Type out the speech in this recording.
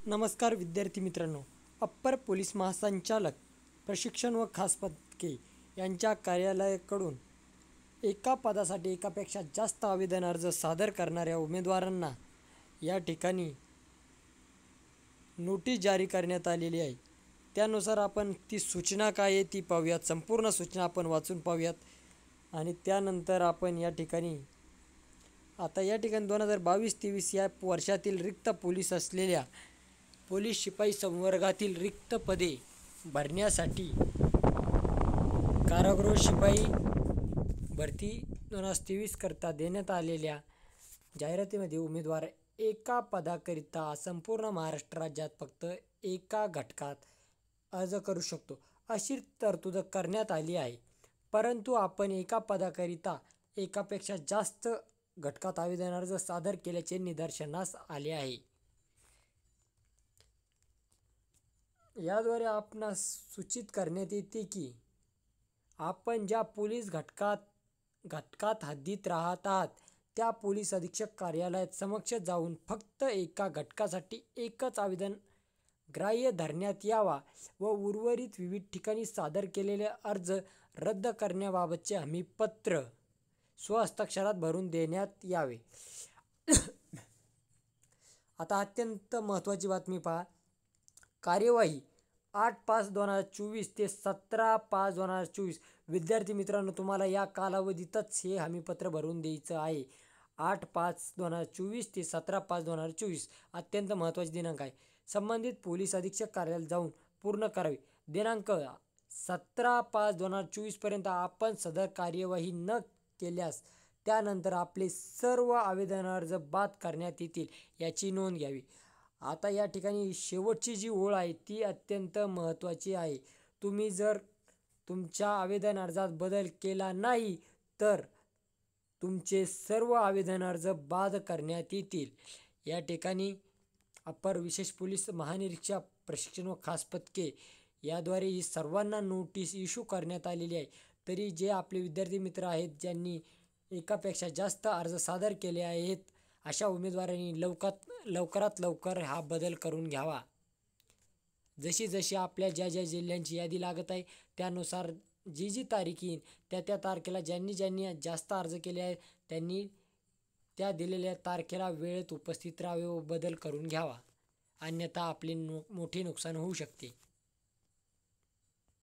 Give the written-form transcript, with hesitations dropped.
नमस्कार विद्यार्थी मित्रांनो, अप्पर पोलीस महासंचालक प्रशिक्षण व खास पथके यांच्या कार्यालयाकडून एका पदासाठी एकापेक्षा जास्त आवेदन अर्ज सादर करणाऱ्या उमेदवारांना या ठिकाणी नोटीस जारी करण्यात आलेली आहे। त्यानुसार आपण ती सूचना काय आहे ती पाहूयात। संपूर्ण सूचना आपण वाचून पाहूयात आणि त्यानंतर आपण या ठिकाणी 2022-23 या वर्षातील रिक्त पोलीस असलेल्या पोलीस शिपाई संवर्गातील रिक्त पदे भरण्यासाठी कारागृह शिपाई भरती 2023 करता देण्यात आलेल्या जाहिरातीमध्ये उमेदवार एका पदाकरिता संपूर्ण महाराष्ट्र राज्यात फक्त एका घटकात अर्ज करू शकतो अशी तरतूद करण्यात आली आहे। परंतु आपण एका पदाकरिता एकापेक्षा जास्त घटकात आवेदन अर्ज सादर केल्याचे निदर्शनास आले आहे। याद्वारे आपणास सूचित करण्यात येते की आपण ज्या पोलीस घटकात हद्दीत राहत आहात त्या पोलीस अधीक्षक कार्यालयात समक्ष जाऊन फक्त एका घटकासाठी एकच आवेदन ग्राह्य धरण्यात यावा व उर्वरित विविध ठिकाणी सादर केलेले अर्ज रद्द करण्याबाबतचे हमीपत्र स्वहस्ताक्षरात भरून देण्यात यावे। आता अत्यंत महत्त्वाची बातमी पहा। कार्यवाही 8/5/2024 ते 17/5/2024। विद्यार्थी मित्रांनो, तुम्हाला या कालावधीतच हे हमीपत्र भरून द्यायचं आहे। 8/5/2024 ते 17/5/2024 अत्यंत महत्त्वाचे दिनांक आहे। संबंधित पोलीस अधीक्षक कार्यालयात जाऊन पूर्ण करावे। दिनांक 17/5/2024 पर्यंत आपण सदर कार्यवाही न केल्यास त्यानंतर आपले सर्व आवेदन अर्ज बाद करण्यात येतील याची नोंद घ्यावी। आता या ठिकाणी शेवटची जी ओळ आहे ती अत्यंत महत्त्वाची आहे। तुम्ही जर तुमच्या आवेदन अर्जात बदल केला नाही तर तुमचे सर्व आवेदन अर्ज बाद करण्यात येतील। या ठिकाणी अप्पर विशेष पोलीस महानिरीक्षक प्रशिक्षण व खास पथके याद्वारे ही सर्वांना नोटीस इश्यू करण्यात आलेली आहे। तरी जे आपले विद्यार्थी मित्र आहेत ज्यांनी एकापेक्षा जास्त अर्ज सादर केले आहेत अशा उमेदवारांनी लवकरात लवकर हा बदल करून घ्यावा। जशी आपल्या ज्या जिल्ह्यांची यादी लागत आहे त्यानुसार जी तारीख येईल त्या तारखेला ज्यांनी जास्त अर्ज केले आहेत त्यांनी त्या दिलेल्या तारखेला वेळेत उपस्थित राहावे व बदल करून घ्यावा, अन्यथा आपले मोठे नुकसान होऊ शकते।